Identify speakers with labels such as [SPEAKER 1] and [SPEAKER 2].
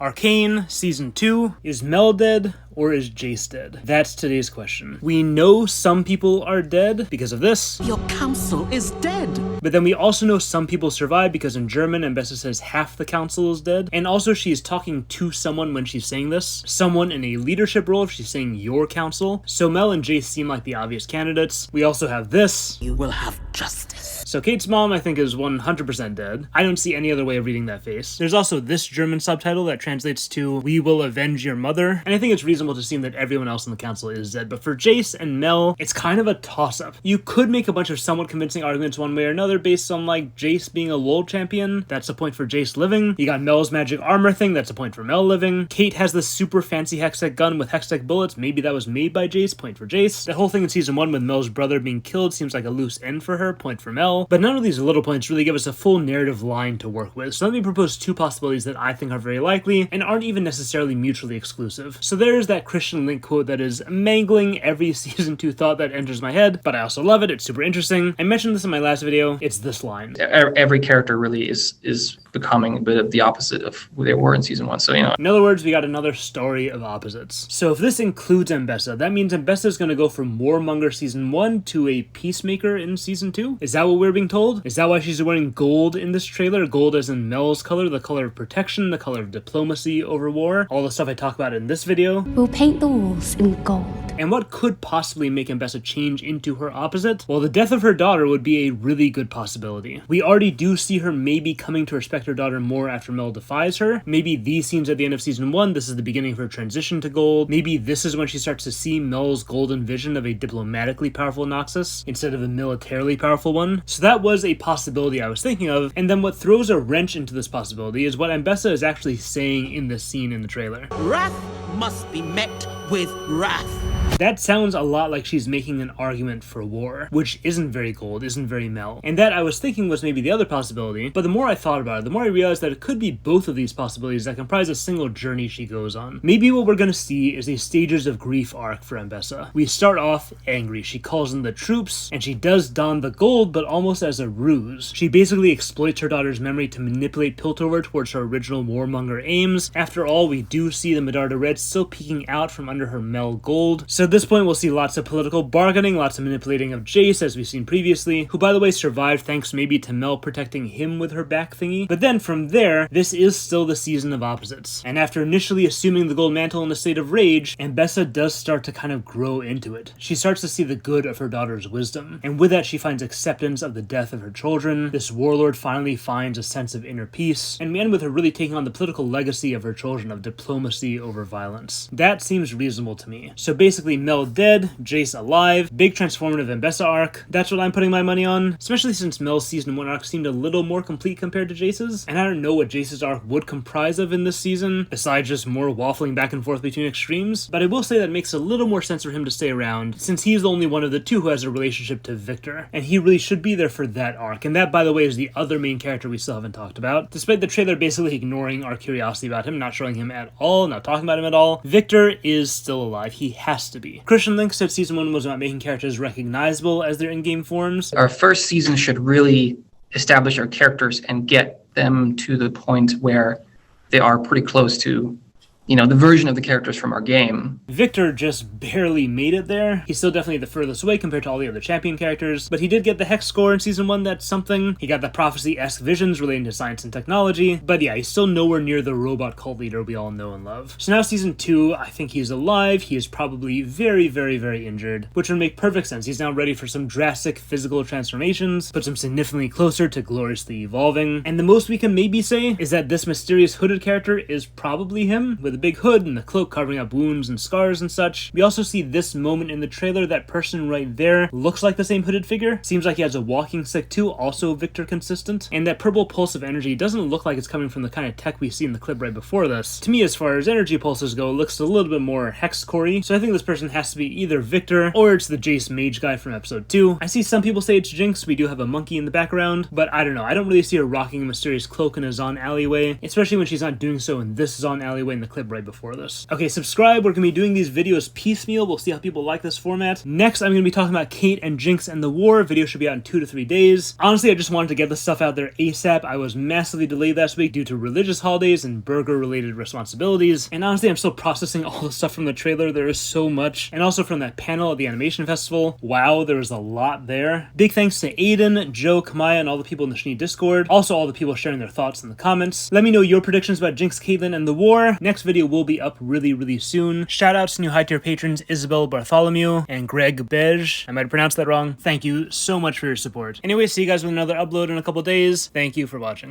[SPEAKER 1] Arcane Season 2, is Mel dead or is Jayce dead? That's today's question. We know some people are dead because of this.
[SPEAKER 2] Your council is dead.
[SPEAKER 1] But then we also know some people survive because in German, Ambessa says half the council is dead. And also she is talking to someone when she's saying this. Someone in a leadership role if she's saying your council. So Mel and Jayce seem like the obvious candidates. We also have this.
[SPEAKER 2] You will have justice.
[SPEAKER 1] So Kate's mom, I think, is 100% dead. I don't see any other way of reading that face. There's also this German subtitle that translates to, "We will avenge your mother." And I think it's reasonable to assume that everyone else in the council is dead. But for Jayce and Mel, it's kind of a toss-up. You could make a bunch of somewhat convincing arguments one way or another based on, like, Jayce being a LoL champion. That's a point for Jayce living. You got Mel's magic armor thing. That's a point for Mel living. Kate has this super fancy hextech gun with hextech bullets. Maybe that was made by Jayce. Point for Jayce. The whole thing in Season 1 with Mel's brother being killed seems like a loose end for her. Point for Mel. But none of these little points really give us a full narrative line to work with. So let me propose two possibilities that I think are very likely and aren't even necessarily mutually exclusive. So there's that Christian Link quote that is mangling every Season 2 thought that enters my head, but I also love it. It's super interesting. I mentioned this in my last video. It's this line.
[SPEAKER 3] Every character really is becoming a bit of the opposite of who they were in Season 1. So,
[SPEAKER 1] In other words, we got another story of opposites. So if this includes Ambessa, that means Ambessa is going to go from Warmonger Season 1 to a Peacemaker in Season 2? Is that what we're being told? Is that why she's wearing gold in this trailer? Gold as in Mel's color, the color of protection, the color of diplomacy over war, all the stuff I talk about in this video.
[SPEAKER 4] We'll paint the walls in gold.
[SPEAKER 1] And what could possibly make Ambessa change into her opposite? Well, the death of her daughter would be a really good possibility. We already do see her maybe coming to respect her daughter more after Mel defies her. Maybe these scenes at the end of Season 1, this is the beginning of her transition to gold. Maybe this is when she starts to see Mel's golden vision of a diplomatically powerful Noxus instead of a militarily powerful one. So that was a possibility I was thinking of. And then what throws a wrench into this possibility is what Ambessa is actually saying in this scene in the trailer.
[SPEAKER 2] Wrath must be met with wrath.
[SPEAKER 1] That sounds a lot like she's making an argument for war, which isn't very gold, isn't very Mel. And that I was thinking was maybe the other possibility, but the more I thought about it, the more I realized that it could be both of these possibilities that comprise a single journey she goes on. Maybe what we're gonna see is a stages of grief arc for Ambessa. We start off angry, she calls in the troops, and she does don the gold, but almost as a ruse. She basically exploits her daughter's memory to manipulate Piltover towards her original warmonger aims. After all, we do see the Medarda Red still peeking out from under her Mel gold. So at this point, we'll see lots of political bargaining, lots of manipulating of Jayce, as we've seen previously, who, by the way, survived thanks maybe to Mel protecting him with her back thingy. But then from there, this is still the season of opposites. And after initially assuming the gold mantle in a state of rage, Ambessa does start to kind of grow into it. She starts to see the good of her daughter's wisdom. And with that, she finds acceptance of the death of her children. This warlord finally finds a sense of inner peace. And we end with her really taking on the political legacy of her children of diplomacy over violence. That seems reasonable to me. So basically, Mel dead, Jayce alive, big transformative Ambessa arc. That's what I'm putting my money on, especially since Mel's Season 1 arc seemed a little more complete compared to Jayce's, and I don't know what Jayce's arc would comprise of in this season, besides just more waffling back and forth between extremes, but I will say that it makes a little more sense for him to stay around, since he's the only one of the two who has a relationship to Viktor, and he really should be there for that arc, and that, by the way, is the other main character we still haven't talked about. Despite the trailer basically ignoring our curiosity about him, not showing him at all, not talking about him at all, Viktor is still alive. He has to be. Christian Link said Season 1 was about making characters recognizable as their in-game forms.
[SPEAKER 3] our first season should really establish our characters and get them to the point where they are pretty close to, the version of the characters from our game.
[SPEAKER 1] Viktor just barely made it there. He's still definitely the furthest away compared to all the other champion characters, but he did get the Hex score in Season 1, that's something. He got the Prophecy-esque visions relating to science and technology, but yeah, he's still nowhere near the robot cult leader we all know and love. So now Season 2, I think he's alive. He is probably very, very, very injured, which would make perfect sense. He's now ready for some drastic physical transformations, puts him significantly closer to gloriously evolving, and the most we can maybe say is that this mysterious hooded character is probably him, with a big hood and the cloak covering up wounds and scars and such. We also see this moment in the trailer, that person right there looks like the same hooded figure. Seems like he has a walking stick too, also Viktor consistent. And that purple pulse of energy doesn't look like it's coming from the kind of tech we see in the clip right before this. To me, as far as energy pulses go, it looks a little bit more hex-core-y, so I think this person has to be either Viktor or it's the Jayce mage guy from episode 2. I see some people say it's Jinx. We do have a monkey in the background, but I don't know. I don't really see her rocking a mysterious cloak in a Zon alleyway, especially when she's not doing so in this Zon alleyway in the clip right before this. Okay, subscribe. We're gonna be doing these videos piecemeal. We'll see how people like this format. Next, I'm gonna be talking about Kate and Jinx and the war. Video should be out in 2 to 3 days. Honestly, I just wanted to get this stuff out there ASAP. I was massively delayed last week due to religious holidays and burger-related responsibilities. And honestly, I'm still processing all the stuff from the trailer. There is so much. And also from that panel at the animation festival. Wow, there was a lot there. Big thanks to Aiden, Joe, Kamaya, and all the people in the Schnee Discord. Also all the people sharing their thoughts in the comments. Let me know your predictions about Jinx, Caitlyn, and the war. Next video will be up really soon. Shoutouts to new high tier patrons Isabel Bartholomew and Greg Bej. I might have pronounced that wrong. Thank you so much for your support. Anyway, see you guys with another upload in a couple days. Thank you for watching.